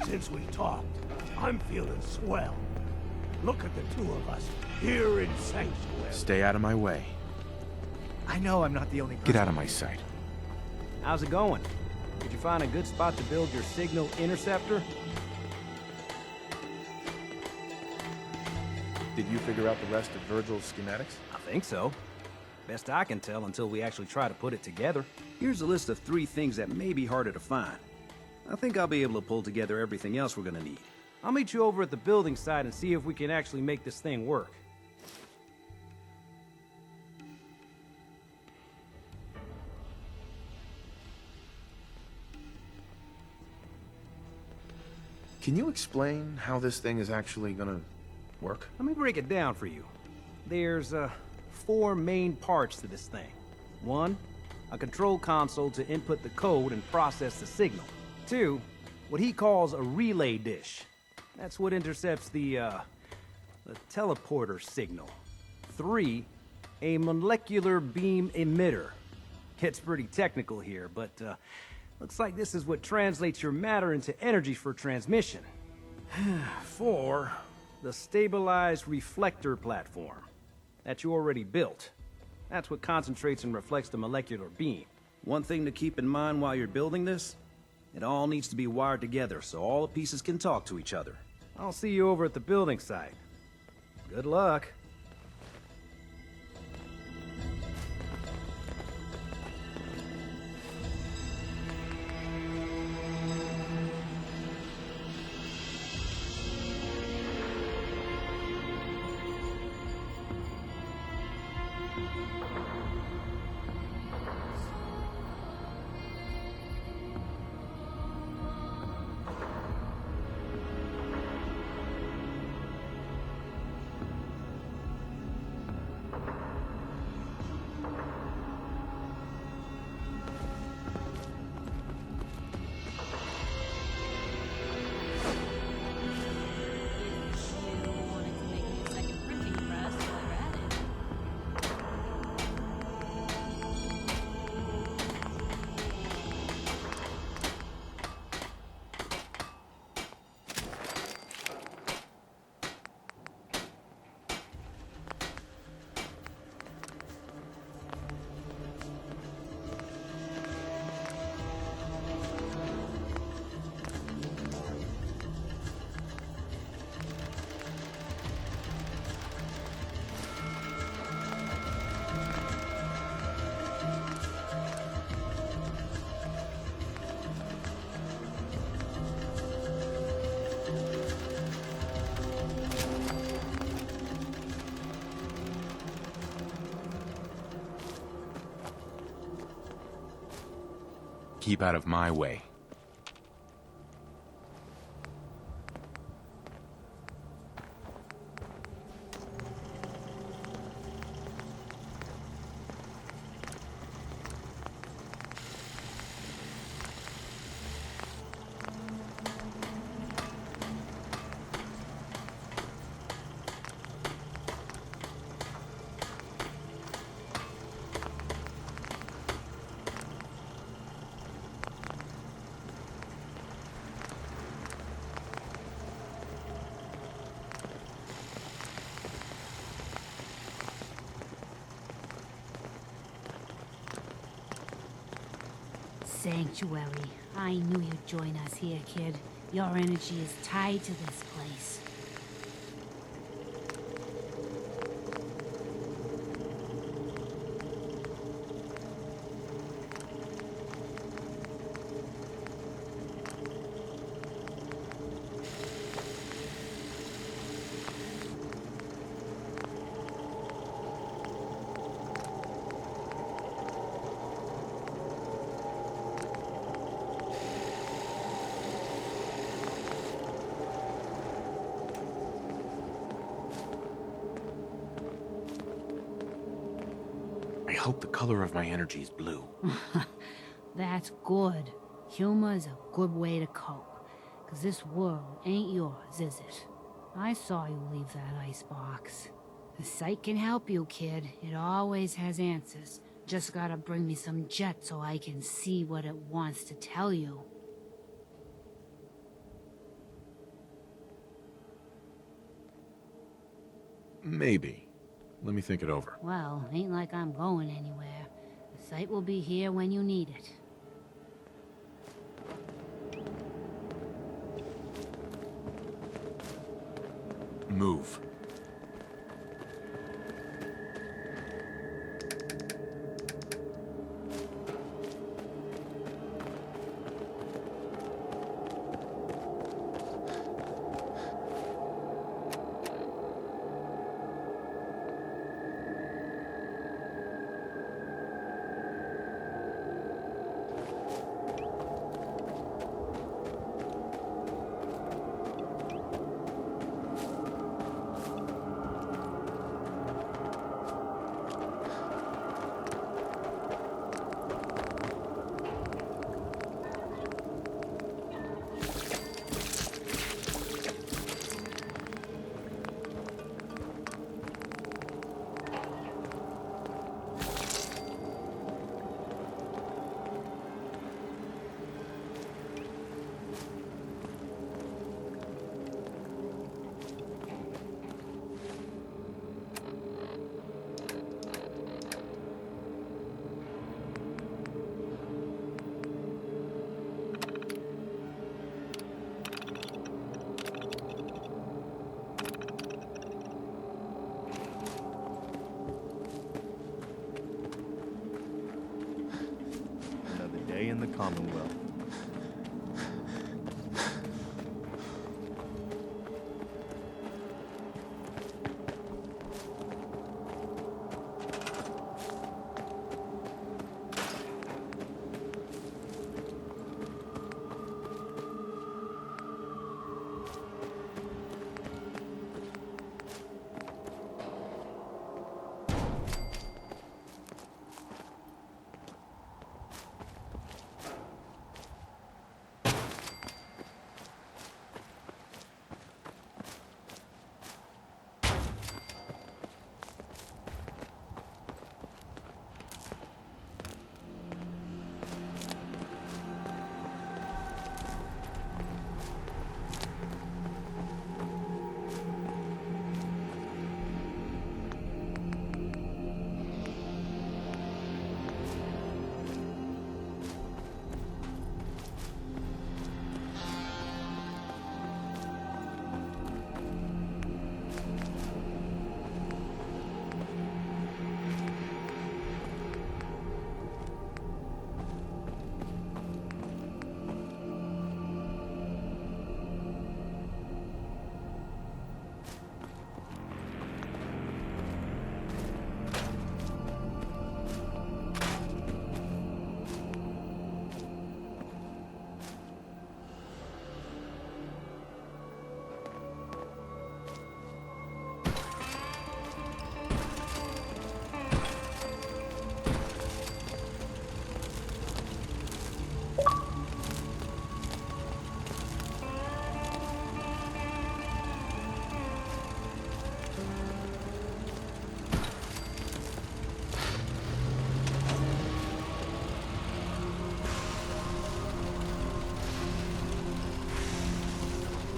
Since we talked, I'm feeling swell. Look at the two of us, here in Sanctuary. Stay out of my way. I know I'm not the only person. Get out of my sight. How's it going? Did you find a good spot to build your signal interceptor? Did you figure out the rest of Virgil's schematics? I think so. Best I can tell until we actually try to put it together. Here's a list of 3 things that may be harder to find. I think I'll be able to pull together everything else we're gonna need. I'll meet you over at the building site and see if we can actually make this thing work. Can you explain how this thing is actually gonna work? Let me break it down for you. There's 4 main parts to this thing. 1, a control console to input the code and process the signal. 2, what he calls a relay dish. That's what intercepts the teleporter signal. 3, a molecular beam emitter. Gets pretty technical here, but looks like this is what translates your matter into energy for transmission. 4, the stabilized reflector platform that you already built. That's what concentrates and reflects the molecular beam. One thing to keep in mind while you're building this, it all needs to be wired together so all the pieces can talk to each other. I'll see you over at the building site. Good luck. Keep out of my way. Sanctuary. I knew you'd join us here, kid. Your energy is tied to this place. I hope the color of my energy is blue. That's good. Humor's a good way to cope. 'Cause this world ain't yours, is it? I saw you leave that icebox. The site can help you, kid. It always has answers. Just gotta bring me some jet so I can see what it wants to tell you. Maybe. Let me think it over. Well, ain't like I'm going anywhere. The site will be here when you need it. Move. Another day in the Commonwealth.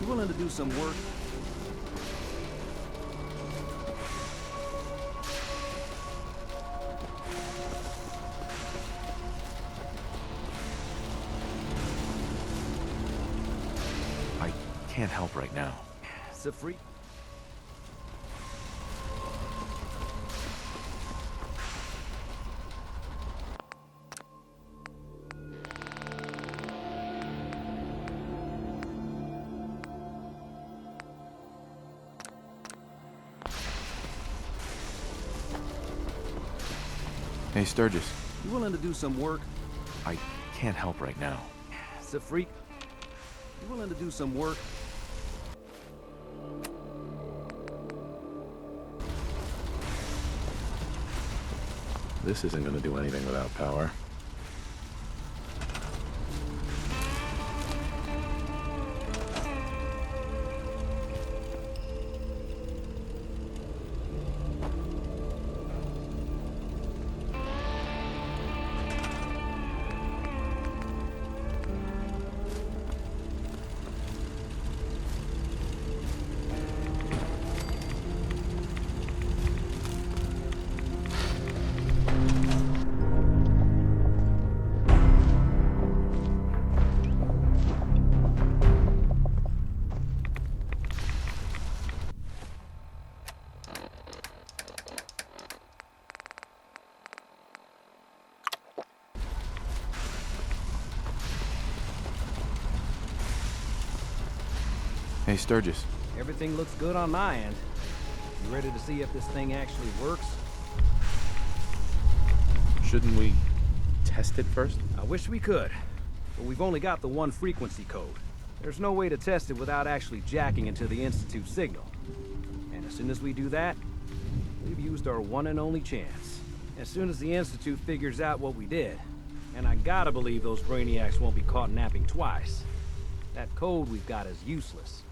You willing to do some work? I can't help right now. It's a free... Hey, Sturgis. You willing to do some work? I can't help right now. It's a freak. You willing to do some work? This isn't gonna do anything without power. Hey, Sturgis. Everything looks good on my end. You ready to see if this thing actually works? Shouldn't we test it first? I wish we could, but we've only got the one frequency code. There's no way to test it without actually jacking into the Institute signal. And as soon as we do that, we've used our one and only chance. As soon as the Institute figures out what we did, and I gotta believe those brainiacs won't be caught napping twice, that code we've got is useless.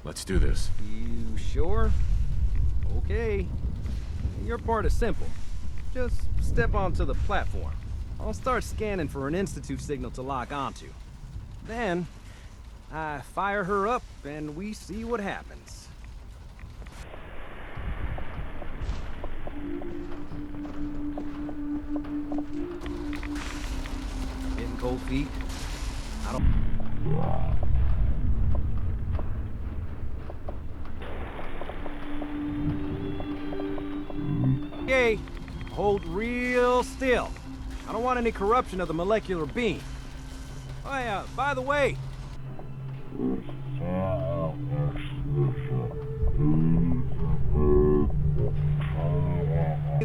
Let's do this. You sure? Okay. Your part is simple. Just step onto the platform. I'll start scanning for an Institute signal to lock onto. Then, I fire her up and we see what happens. Getting cold feet? I don't... Okay, hold real still. I don't want any corruption of the molecular beam. Oh yeah, by the way.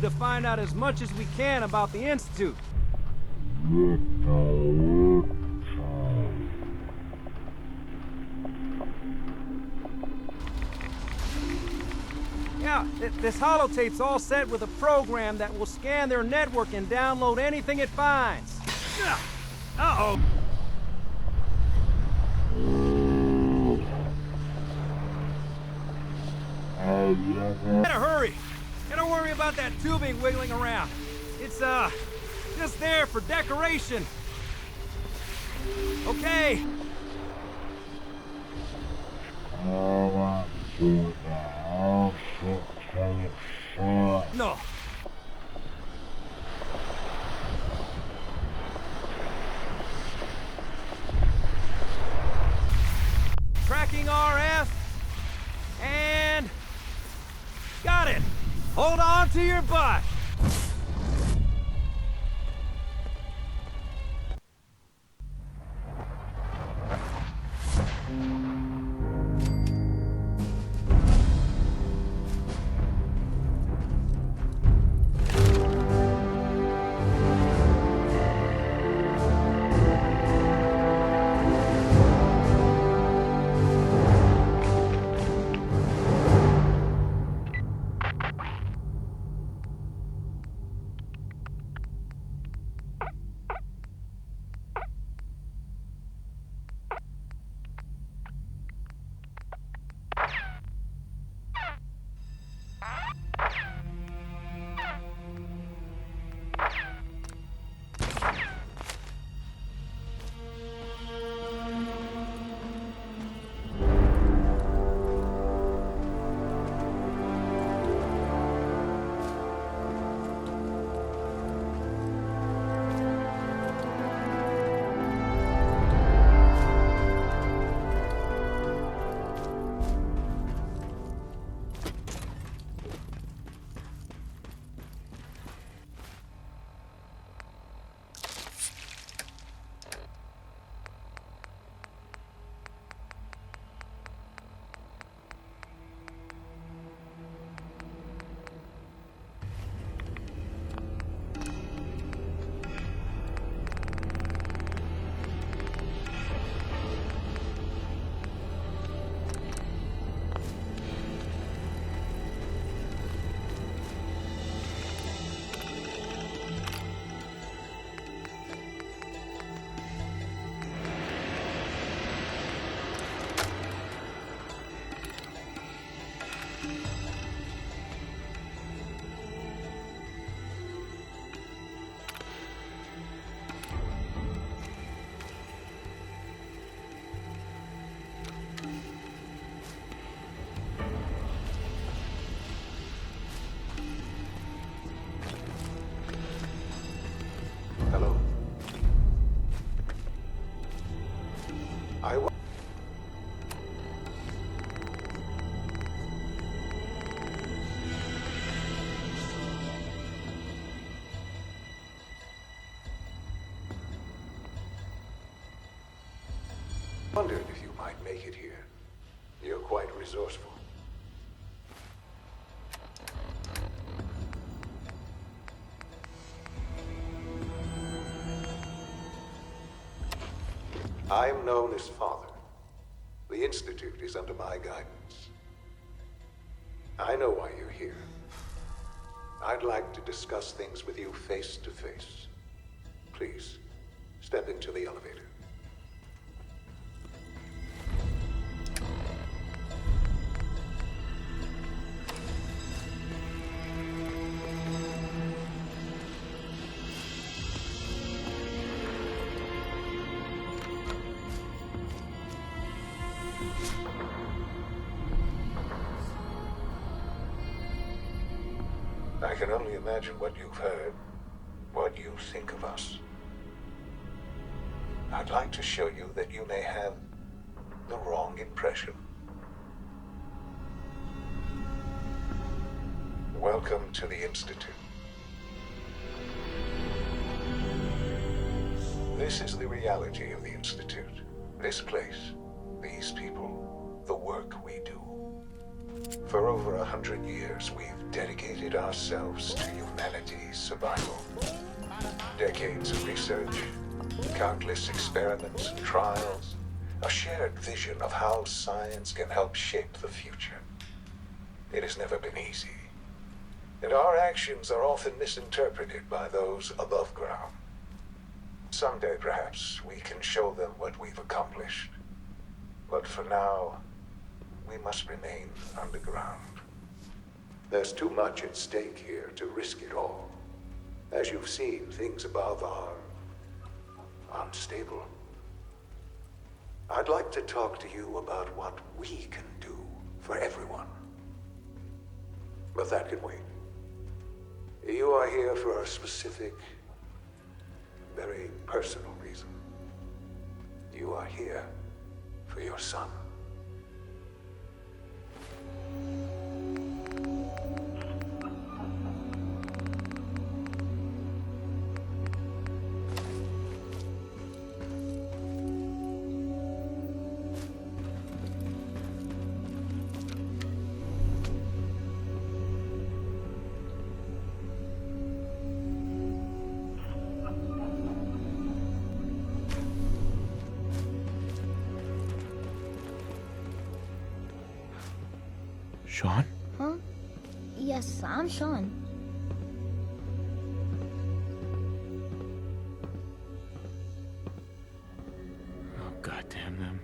To find out as much as we can about the Institute. Yeah, this holotape's all set with a program that will scan their network and download anything it finds. Uh-oh. Better hurry. Gotta worry about that tubing wiggling around. It's, just there for decoration. Okay. No. Tracking RF. And... got it. Hold on to your butt. Wondered if you might make it here. You're quite resourceful. I am known as Father. The Institute is under my guidance. I know why you're here. I'd like to discuss things with you face to face. Please, step into the elevator. I can only imagine what you've heard, what you think of us. I'd like to show you that you may have the wrong impression. Welcome to the Institute. This is the reality of the Institute. This place, these people, the work we do. For over 100 years, we've dedicated ourselves to humanity's survival. Decades of research, countless experiments and trials, a shared vision of how science can help shape the future. It has never been easy, and our actions are often misinterpreted by those above ground. Someday, perhaps, we can show them what we've accomplished. But for now, we must remain underground. There's too much at stake here to risk it all. As you've seen, things above are unstable. I'd like to talk to you about what we can do for everyone. But that can wait. You are here for a specific, very personal reason. You are here for your son. Sean? Huh? Yes, I'm Sean. Oh, goddamn them.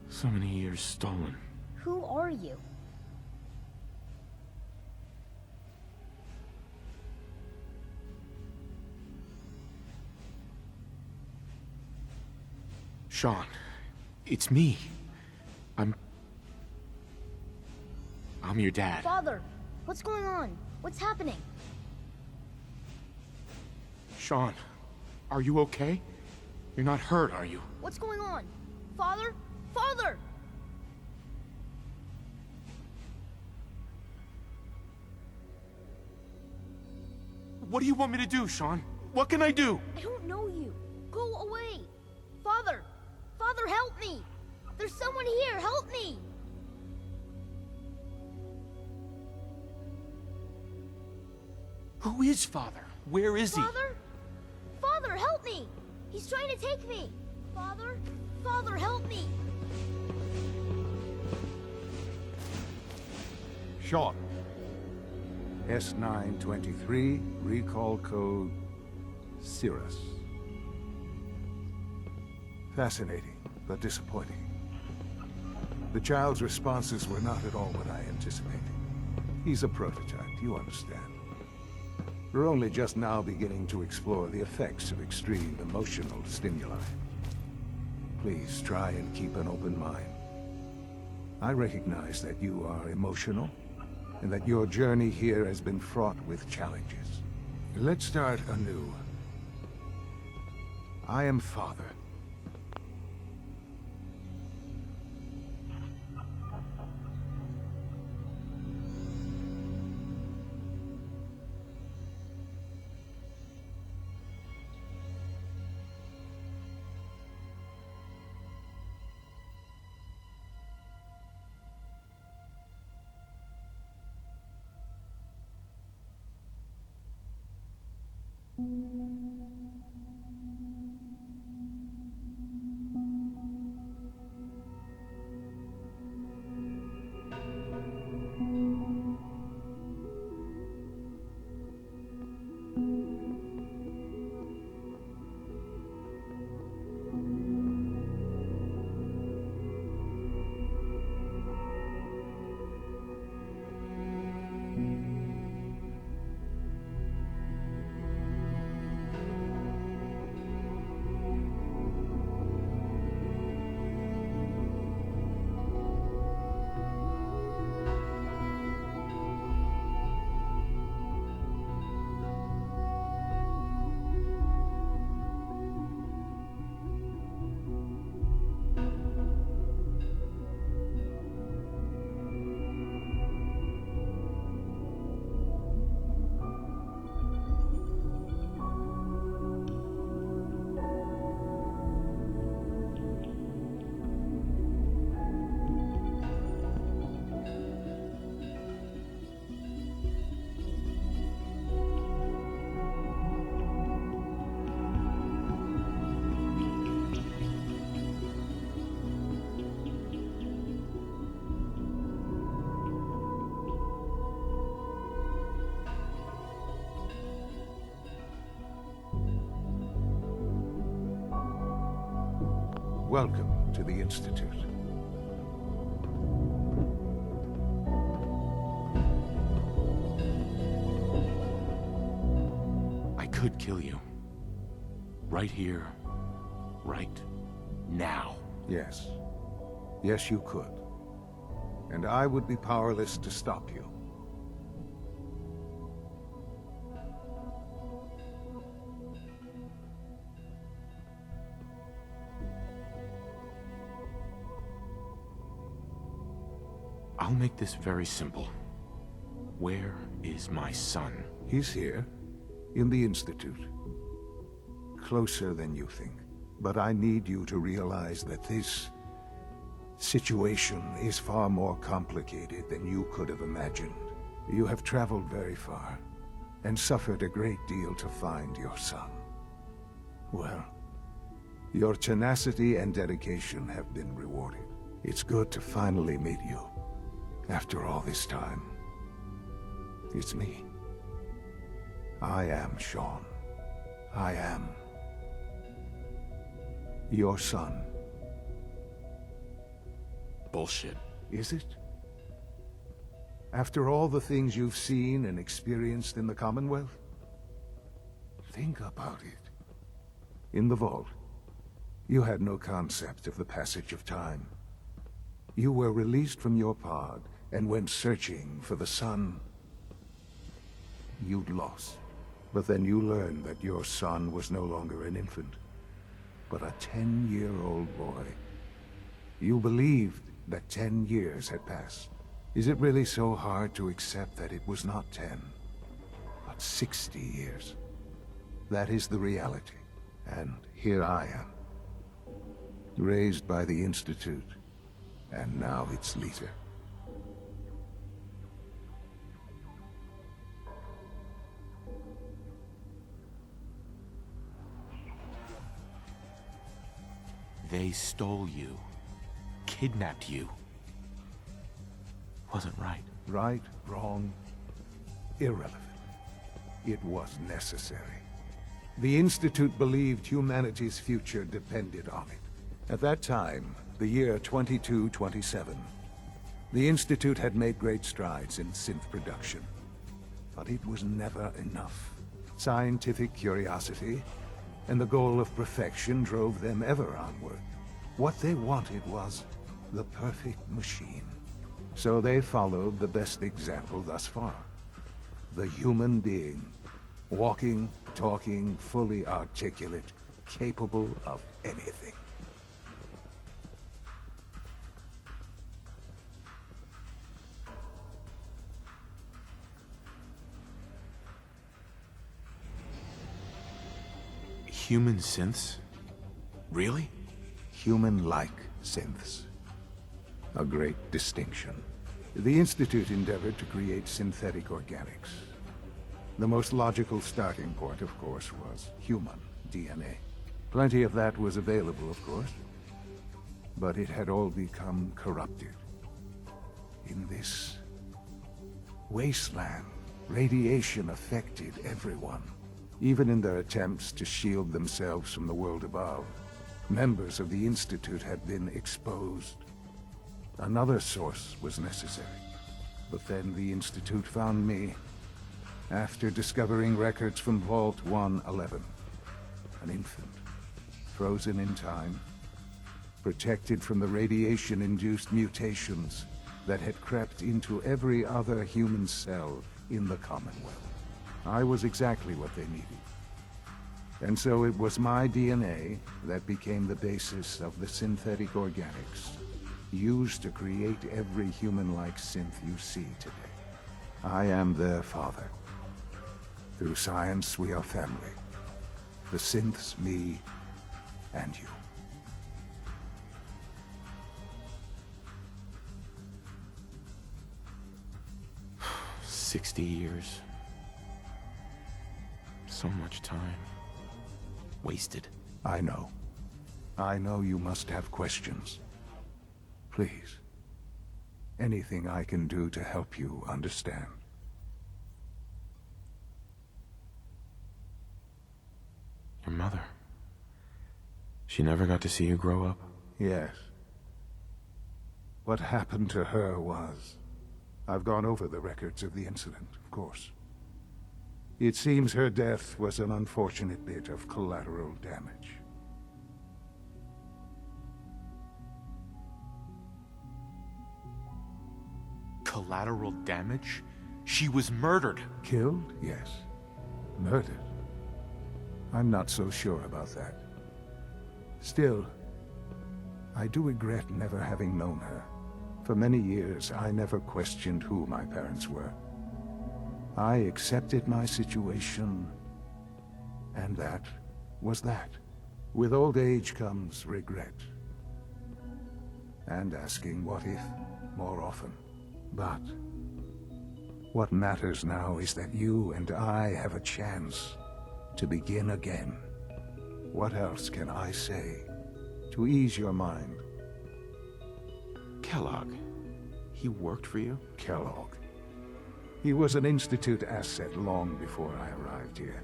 So many years stolen. Who are you? Sean, it's me. I'm your dad. Father, what's going on? What's happening? Sean, are you okay? You're not hurt, are you? What's going on? Father? Father! What do you want me to do, Sean? What can I do? I don't know you. Go away. Father! Father, help me! There's someone here, help me! Who is Father? Where is he? Father? Father, help me! He's trying to take me! Father? Father, help me! Sean. S923, recall code Cirrus. Fascinating, but disappointing. The child's responses were not at all what I anticipated. He's a prototype, you understand. We're only just now beginning to explore the effects of extreme emotional stimuli. Please try and keep an open mind. I recognize that you are emotional, and that your journey here has been fraught with challenges. Let's start anew. I am Father. Welcome to the Institute. I could kill you. Right here. Right now. Yes. Yes, you could. And I would be powerless to stop you. I'll make this very simple. Where is my son? He's here, in the Institute. Closer than you think. But I need you to realize that this situation is far more complicated than you could have imagined. You have traveled very far, and suffered a great deal to find your son. Well, your tenacity and dedication have been rewarded. It's good to finally meet you, after all this time. It's me. I am Sean. I am your son. Bullshit. Is it? After all the things you've seen and experienced in the Commonwealth? Think about it. In the vault, you had no concept of the passage of time. You were released from your pod and went searching for the son you'd lost. But then you learned that your son was no longer an infant, but a 10-year-old boy. You believed that 10 years had passed. Is it really so hard to accept that it was not 10, but 60 years? That is the reality. And here I am, raised by the Institute, and now its leader. They stole you. Kidnapped you. Wasn't right. Right, wrong, irrelevant. It was necessary. The Institute believed humanity's future depended on it. At that time, the year 2227, the Institute had made great strides in synth production. But it was never enough. Scientific curiosity and the goal of perfection drove them ever onward. What they wanted was the perfect machine. So they followed the best example thus far. The human being. Walking, talking, fully articulate, capable of anything. Human synths? Really? Human-like synths. A great distinction. The Institute endeavored to create synthetic organics. The most logical starting point, of course, was human DNA. Plenty of that was available, of course. But it had all become corrupted. In this wasteland, radiation affected everyone. Even in their attempts to shield themselves from the world above, members of the Institute had been exposed. Another source was necessary. But then the Institute found me, after discovering records from Vault 111. An infant, frozen in time, protected from the radiation-induced mutations that had crept into every other human cell in the Commonwealth. I was exactly what they needed. And so it was my DNA that became the basis of the synthetic organics used to create every human-like synth you see today. I am their father. Through science, we are family. The synths, me, and you. "60 years. So much time. Wasted." I know. I know you must have questions. Please. Anything I can do to help you understand. Your mother. She never got to see you grow up? Yes. What happened to her was... I've gone over the records of the incident, of course. It seems her death was an unfortunate bit of collateral damage. Collateral damage? She was murdered. Killed? Yes. Murdered? I'm not so sure about that. Still, I do regret never having known her. For many years, I never questioned who my parents were. I accepted my situation, and that was that. With old age comes regret. And asking what if more often. But what matters now is that you and I have a chance to begin again. What else can I say to ease your mind? Kellogg. He worked for you? Kellogg. He was an Institute asset long before I arrived here.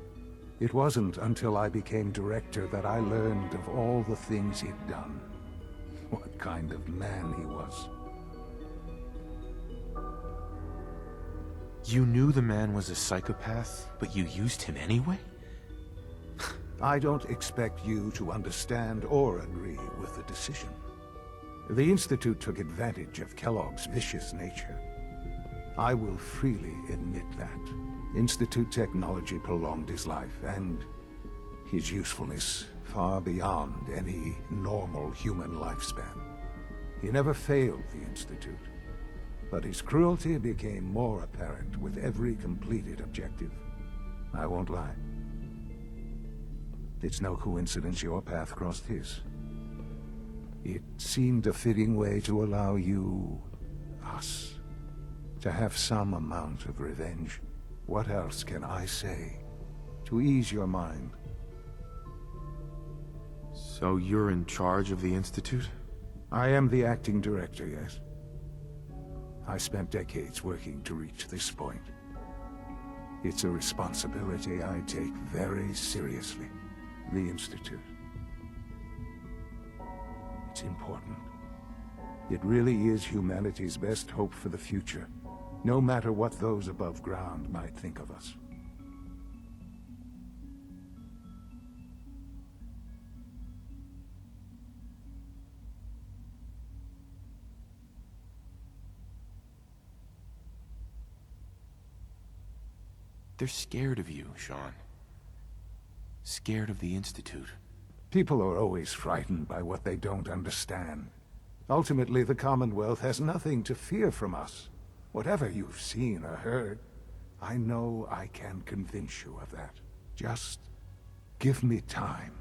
It wasn't until I became director that I learned of all the things he'd done. What kind of man he was. You knew the man was a psychopath, but you used him anyway? I don't expect you to understand or agree with the decision. The Institute took advantage of Kellogg's vicious nature. I will freely admit that. Institute technology prolonged his life, and his usefulness far beyond any normal human lifespan. He never failed the Institute, but his cruelty became more apparent with every completed objective. I won't lie. It's no coincidence your path crossed his. It seemed a fitting way to allow you, us, to have some amount of revenge. What else can I say to ease your mind? So you're in charge of the Institute? I am the acting director, yes. I spent decades working to reach this point. It's a responsibility I take very seriously. The Institute. It's important. It really is humanity's best hope for the future, no matter what those above ground might think of us. They're scared of you, Sean. Scared of the Institute. People are always frightened by what they don't understand. Ultimately, the Commonwealth has nothing to fear from us. Whatever you've seen or heard, I know I can convince you of that. Just give me time.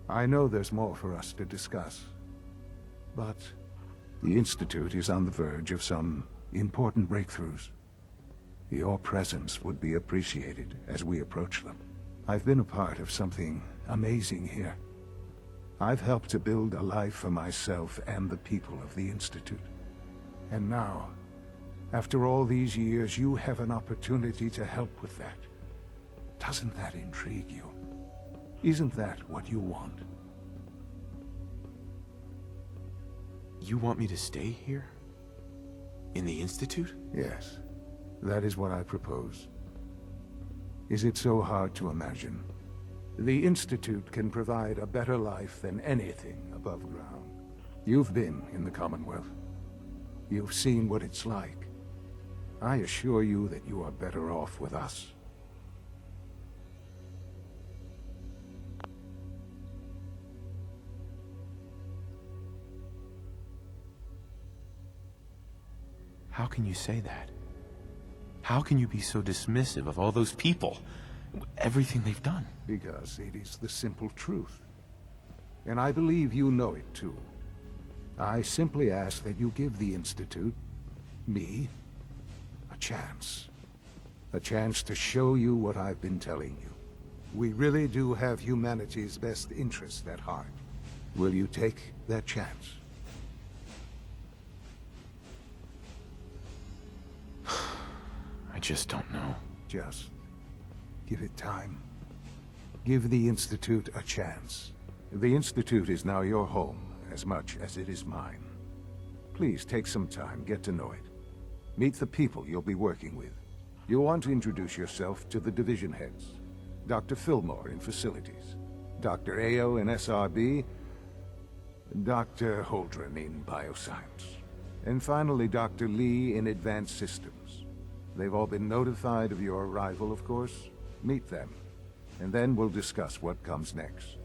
I know there's more for us to discuss. But the Institute is on the verge of some important breakthroughs. Your presence would be appreciated as we approach them. I've been a part of something amazing here. I've helped to build a life for myself and the people of the Institute. And now, after all these years, you have an opportunity to help with that. Doesn't that intrigue you? Isn't that what you want? You want me to stay here? In the Institute? Yes, that is what I propose. Is it so hard to imagine? The Institute can provide a better life than anything above ground. You've been in the Commonwealth. You've seen what it's like. I assure you that you are better off with us. How can you say that? How can you be so dismissive of all those people? Everything they've done? Because it is the simple truth. And I believe you know it too. I simply ask that you give the Institute, me, a chance. A chance to show you what I've been telling you. We really do have humanity's best interests at heart. Will you take that chance? I just don't know. Just give it time. Give the Institute a chance. The Institute is now your home, as much as it is mine. Please take some time, get to know it. Meet the people you'll be working with. You'll want to introduce yourself to the division heads. Dr. Fillmore in Facilities, Dr. Ayo in SRB, Dr. Holdren in Bioscience, and finally Dr. Lee in Advanced Systems. They've all been notified of your arrival, of course. Meet them, and then we'll discuss what comes next.